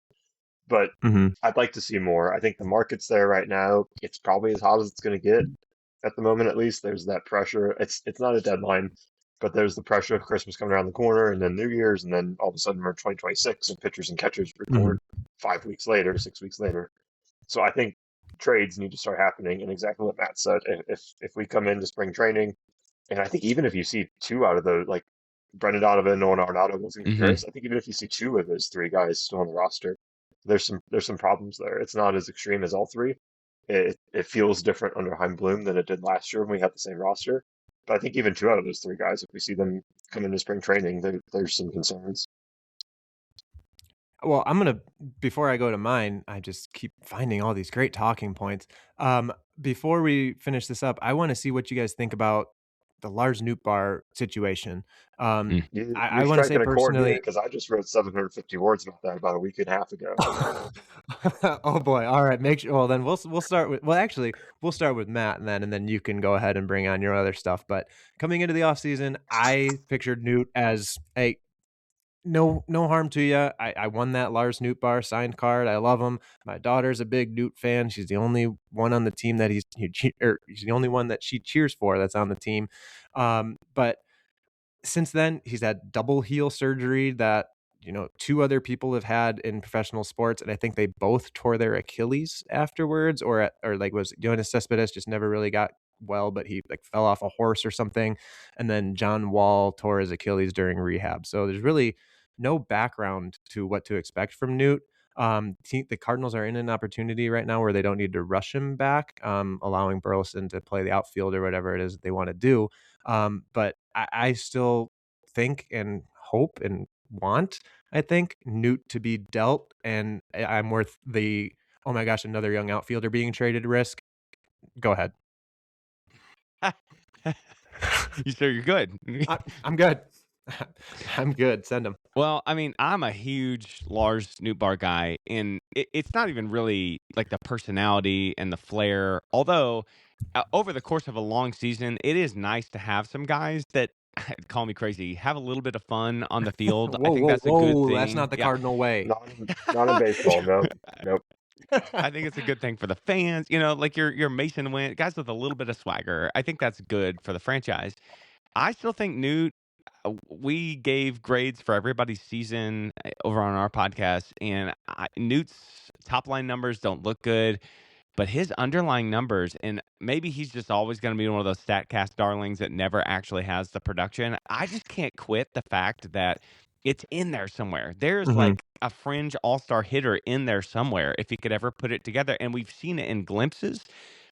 But Mm-hmm. I'd like to see more. I think the market's there right now. It's probably as hot as it's going to get at the moment, at least. There's that pressure. It's not a deadline, but there's the pressure of Christmas coming around the corner and then New Year's, and then all of a sudden we're 2026 and pitchers and catchers Mm-hmm. report 5 weeks later, 6 weeks later. So I think trades need to start happening, and exactly what Matt said. If we come into spring training, and I think even if you see two out of those, like Brendan Donovan, Nolan Arenado, Wilson Mm-hmm. Contreras, I think even if you see two of those three guys still on the roster, there's some problems there. It's not as extreme as all three. It feels different under Chaim Bloom than it did last year when we had the same roster. But I think even two out of those three guys, if we see them come into spring training, there's some concerns. Well, before I go to mine, I just keep finding all these great talking points. Before we finish this up, I want to see what you guys think about the Lars Nootbaar situation. Mm. I You're want to say striking a chord here personally. because I just wrote 750 words about that about a week and a half ago. Oh boy! All right, make sure. Well, then we'll start with. Well, actually, we'll start with Matt, and then you can go ahead and bring on your other stuff. But coming into the offseason, I pictured Newt as a no harm to you. I won that Lars Nootbaar signed card. I love him. My daughter's a big Newt fan. She's the only one on the team that he's the only one that she cheers for that's on the team. But since then, he's had double heel surgery that, two other people have had in professional sports, and I think they both tore their Achilles afterwards, or like was Jonas Cespedes just never really got well, but he like fell off a horse or something, and then John Wall tore his Achilles during rehab. So there's really no background to what to expect from Newt. The Cardinals are in an opportunity right now where they don't need to rush him back, allowing Burleson to play the outfield or whatever it is that they want to do. But I still think and hope and want, I think, Newt to be dealt, and I'm worth the, oh my gosh, another young outfielder being traded risk. Go ahead. You sure you're good? I'm good. I'm good. Send him. Well, I mean, I'm a huge Lars Nootbaar guy, and it's not even really like the personality and the flair. Although, over the course of a long season, it is nice to have some guys that call me crazy, have a little bit of fun on the field. I Whoa, think whoa, that's a good whoa. That's thing. not the Yeah, Cardinal way. Not in baseball, no. Nope. I think it's a good thing for the fans. Like your Mason Wentz, guys with a little bit of swagger. I think that's good for the franchise. I still think Newt. We gave grades for everybody's season over on our podcast, and Newt's top line numbers don't look good, but his underlying numbers, and maybe he's just always going to be one of those StatCast darlings that never actually has the production. I just can't quit the fact that it's in there somewhere. There's Mhm. like a fringe all-star hitter in there somewhere if he could ever put it together, and we've seen it in glimpses.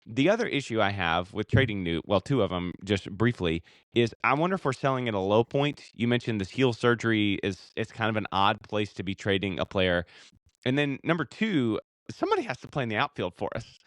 The other issue I have with trading Newt, well, two of them, just briefly, is I wonder if we're selling at a low point. You mentioned this heel surgery is it's kind of an odd place to be trading a player. And then number two, somebody has to play in the outfield for us,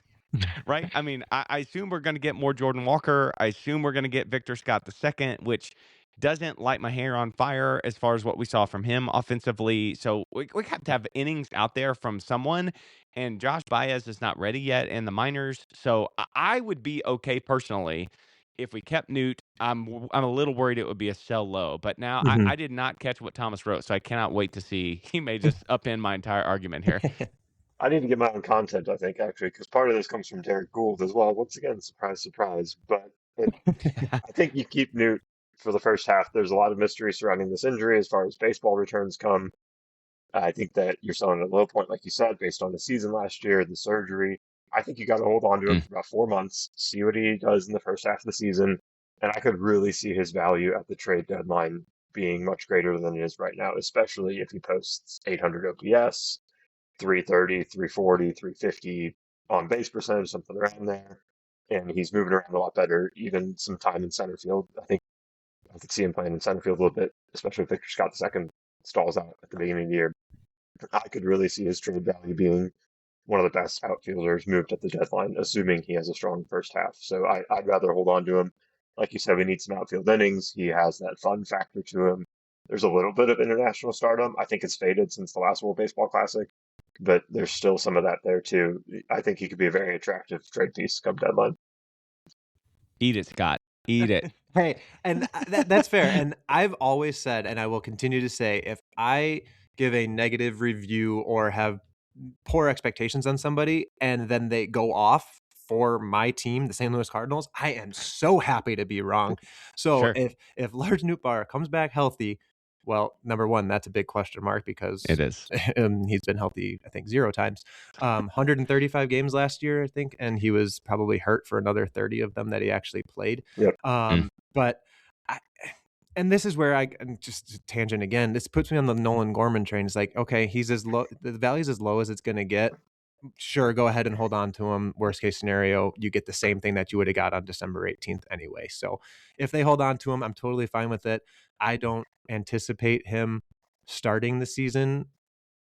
right? I mean, I assume we're going to get more Jordan Walker. I assume we're going to get Victor Scott II, which doesn't light my hair on fire as far as what we saw from him offensively. So we have to have innings out there from someone. And Josh Baez is not ready yet in the minors. So I would be okay personally if we kept Newt. I'm a little worried it would be a sell low. But now Mhm. I did not catch what Thomas wrote. So I cannot wait to see. He may just upend my entire argument here. I need to get my own content, I think, actually, because part of this comes from Derek Gould as well. Once again, surprise, surprise. But I think you keep Newt for the first half. There's a lot of mystery surrounding this injury as far as baseball returns come. I think that you're selling at a low point, like you said, based on the season last year, the surgery. I think you got to hold on to him Mm. for about 4 months, see what he does in the first half of the season. And I could really see his value at the trade deadline being much greater than it is right now, especially if he posts 800 OPS, 330, 340, 350 on base percentage, something around there. And he's moving around a lot better, even some time in center field. I think I could see him playing in center field a little bit, especially if Victor Scott II stalls out at the beginning of the year. I could really see his trade value being one of the best outfielders moved at the deadline, assuming he has a strong first half. So I'd rather hold on to him. Like you said, we need some outfield innings. He has that fun factor to him. There's a little bit of international stardom. I think it's faded since the last World Baseball Classic, but there's still some of that there too. I think he could be a very attractive trade piece come deadline. Eat it, Scott. Eat it. Hey, and that's fair. And I've always said, and I will continue to say, if I give a negative review or have poor expectations on somebody and then they go off for my team, the St. Louis Cardinals, I am so happy to be wrong. So Sure. if Lars Nootbaar comes back healthy, well, number one, that's a big question mark because It is. he's been healthy, I think, 0 times. 135 games last year, I think, and he was probably hurt for another 30 of them that he actually played. Yep. But and this is where just a tangent again. This puts me on the Nolan Gorman train. It's like, okay, he's as low, the value's as low as it's going to get. Sure, go ahead and hold on to him. Worst case scenario, you get the same thing that you would have got on December 18th anyway. So if they hold on to him, I'm totally fine with it. I don't anticipate him starting the season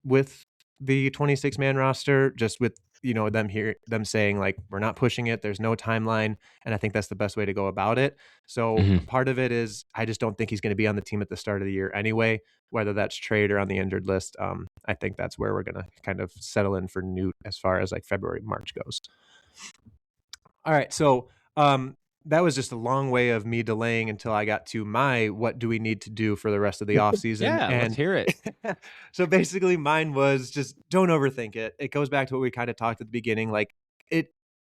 with the 26-man roster, just with them saying like, we're not pushing it. There's no timeline. And I think that's the best way to go about it. So Mhm. part of it is I just don't think he's going to be on the team at the start of the year anyway, whether that's trade or on the injured list. I think that's where we're going to kind of settle in for Newt as far as like February, March goes. All right. So that was just a long way of me delaying until I got to my what do we need to do for the rest of the offseason. Yeah, let's And hear it. so basically mine was just don't overthink it. It goes back to what we kind of talked at the beginning. Like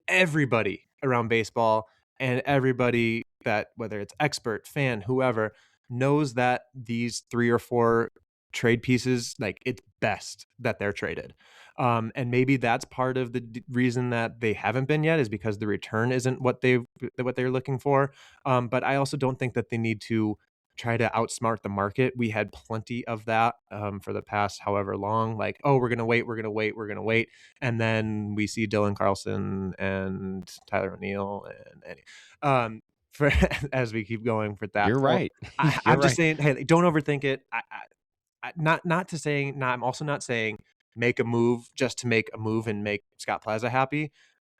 everybody around baseball and everybody that, whether it's expert, fan, whoever, knows that these 3 or 4 trade pieces, like it's best that they're traded. And maybe that's part of the reason that they haven't been yet, is because the return isn't what they're looking for. But I also don't think that they need to try to outsmart the market. We had plenty of that for the past however long. Like, oh, we're gonna wait, and then we see Dylan Carlson and Tyler O'Neill and Eddie. For as we keep going for that. You're So right. You're I'm just right. saying, hey, don't overthink it. I'm also not saying make a move just to make a move and make Scott Plaza happy.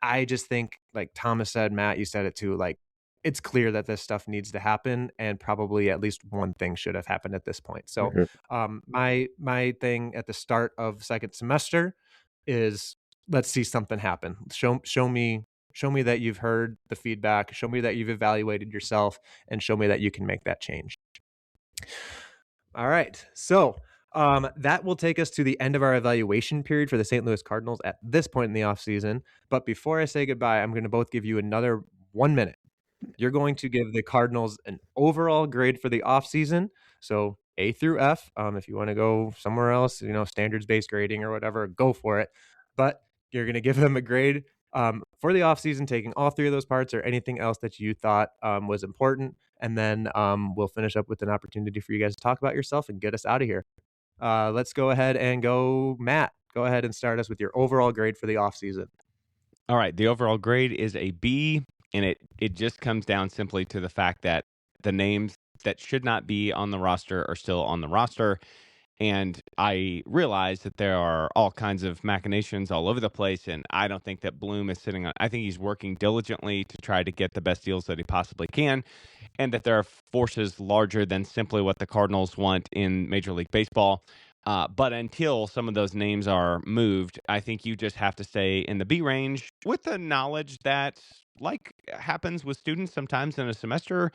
I just think, like Thomas said, Matt, you said it too, like it's clear that this stuff needs to happen, and probably at least one thing should have happened at this point. So my thing at the start of second semester is, let's see something happen. Show me that you've heard the feedback, show me that you've evaluated yourself, and show me that you can make that change. All right. So that will take us to the end of our evaluation period for the St. Louis Cardinals at this point in the offseason. But before I say goodbye, I'm going to both give you another 1 minute. You're going to give the Cardinals an overall grade for the offseason. So A through F. If you want to go somewhere else, standards-based grading or whatever, go for it. But you're going to give them a grade for the offseason, taking all 3 of those parts or anything else that you thought was important. And then we'll finish up with an opportunity for you guys to talk about yourself and get us out of here. Let's go ahead and go, Matt. Go ahead and start us with your overall grade for the offseason. All right. The overall grade is a B, and it just comes down simply to the fact that the names that should not be on the roster are still on the roster. And I realize that there are all kinds of machinations all over the place, and I don't think that Bloom is sitting on. I think he's working diligently to try to get the best deals that he possibly can, and that there are forces larger than simply what the Cardinals want in Major League Baseball. But until some of those names are moved, I think you just have to stay in the B range with the knowledge that, like happens with students sometimes in a semester,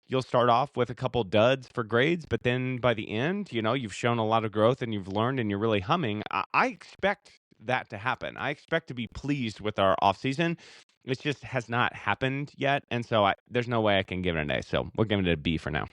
you'll start off with a couple duds for grades, but then by the end, you've shown a lot of growth and you've learned and you're really humming. I expect that to happen. I expect to be pleased with our offseason. It just has not happened yet. And so there's no way I can give it an A. So we're giving it a B for now.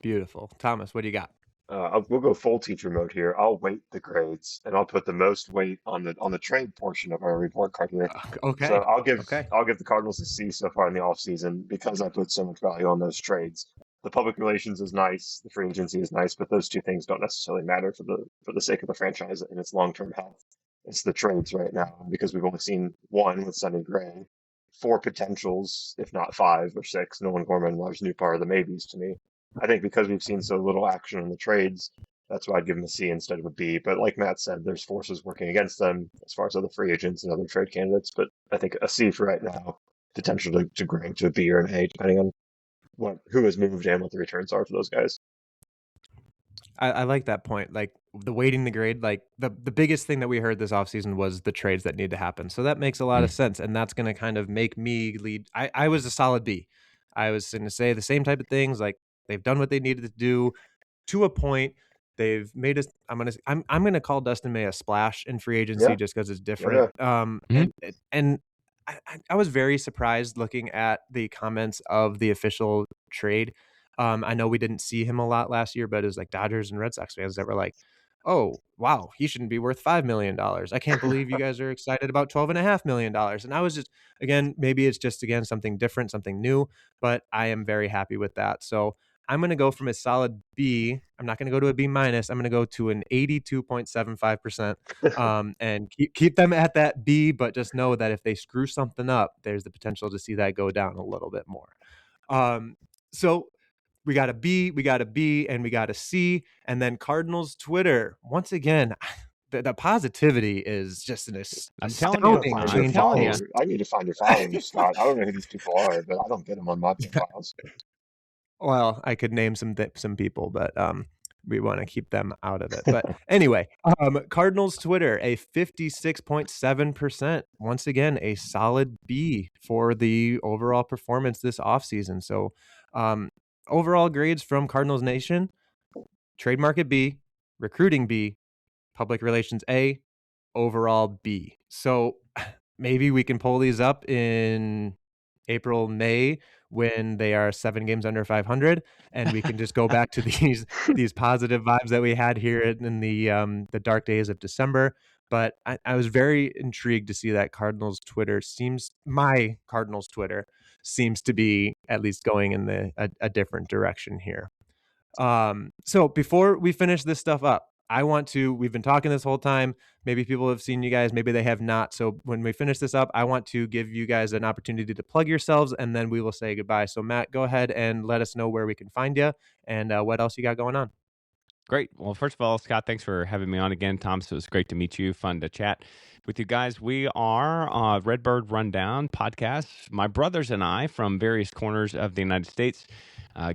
Beautiful. Thomas, what do you got? We'll go full teacher mode here. I'll weight the grades, and I'll put the most weight on the trade portion of our report card here. Okay. So I'll give Okay. the Cardinals a C so far in the offseason because I put so much value on those trades. The public relations is nice, the free agency is nice, but those 2 things don't necessarily matter for the sake of the franchise and its long-term health. It's the trades right now, because we've only seen 1 with Sonny Gray, 4 potentials, if not 5 or 6. Nolan Gorman, Lars Nootbaar are the maybes to me. I think because we've seen so little action in the trades, that's why I'd give them a C instead of a B. But like Matt said, there's forces working against them as far as other free agents and other trade candidates. But I think a C for right now, potential to grade to a B or an A, depending on who has moved and what the returns are for those guys. I like that point. Like the weighting the grade, like the biggest thing that we heard this offseason was the trades that need to happen. So that makes a lot of sense. And that's going to kind of make me lead. I was a solid B. I was going to say the same type of things. Like they've done what they needed to do to a point. They've made us. I'm gonna call Dustin May a splash in free agency just because it's different. And I was very surprised looking at the comments of the official trade. I know we didn't see him a lot last year, but it was like Dodgers and Red Sox fans that were like, "Oh, wow, he shouldn't be worth $5 million. I can't believe you guys are excited about $12.5 million." And I was just, again, maybe it's just, again, something different, something new, but I am very happy with that. So I'm going to go from a solid B. I'm not going to go to a B minus. I'm going to go to an 82.75%, and keep them at that B, but just know that if they screw something up, there's the potential to see that go down a little bit more. So we got a B, we got a B, and we got a C. And then Cardinals Twitter. Once again, the positivity is just an I'm telling you, astounding I'm change of telling you. pace. I need to find your followers, Scott. I don't know who these people are, but I don't get them on my profiles. Well, I could name some people, but we want to keep them out of it. But anyway, Cardinals Twitter, a 56.7%. Once again, a solid B for the overall performance this offseason. So overall grades from Cardinals Nation: trade market B, recruiting B, public relations A, overall B. So maybe we can pull these up in April, May, when they are 7 games under 500, and we can just go back to these positive vibes that we had here in the dark days of December. But I was very intrigued to see that my Cardinals Twitter seems to be at least going in a different direction here. So before we finish this stuff up, we've been talking this whole time. Maybe people have seen you guys, maybe they have not. So when we finish this up, I want to give you guys an opportunity to plug yourselves, and then we will say goodbye. So Matt, go ahead and let us know where we can find you and what else you got going on. Great. Well, first of all, Scott, thanks for having me on again. Thomas, it was great to meet you. Fun to chat with you guys. We are Redbird Rundown podcast. My brothers and I from various corners of the United States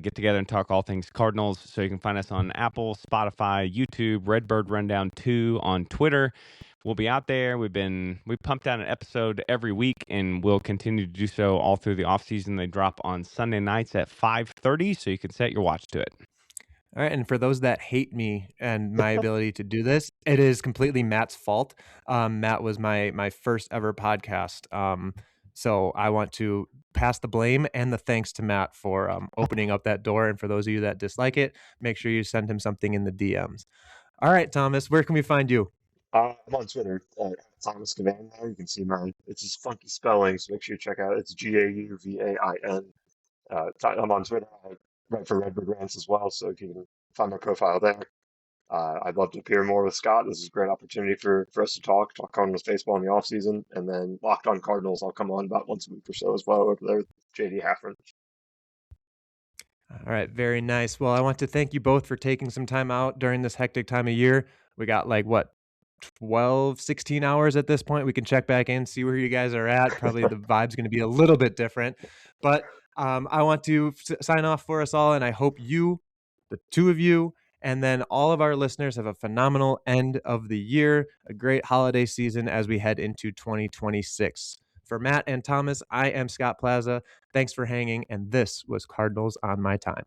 get together and talk all things Cardinals. So you can find us on Apple, Spotify, YouTube, Redbird Rundown 2 on Twitter. We'll be out there. We pumped out an episode every week, and we'll continue to do so all through the off season. They drop on Sunday nights at 5:30, so you can set your watch to it. All right, and for those that hate me and my ability to do this, it is completely Matt's fault. Matt was my first ever podcast, so I want to pass the blame and the thanks to Matt for opening up that door. And for those of you that dislike it, make sure you send him something in the DMs. All right, Thomas, where can we find you? I'm on Twitter, Thomas Gauvain. There you can see mine. It's just funky spelling, so make sure you check out. It's Gauvain. I'm on Twitter. I write for Redbird Rants as well, so you can find my profile there. I'd love to appear more with Scott. This is a great opportunity for us to talk Cardinals baseball in the off season, and then Locked On Cardinals. I'll come on about once a week or so as well over there with JD Haffron. All right, very nice. Well, I want to thank you both for taking some time out during this hectic time of year. We got 12, 16 hours at this point. We can check back in, see where you guys are at. Probably the vibe's going to be a little bit different. But I want to sign off for us all, and I hope you, the two of you, and then all of our listeners have a phenomenal end of the year, a great holiday season as we head into 2026. For Matt and Thomas, I am Scott Plaza. Thanks for hanging, and this was Cardinals on My Time.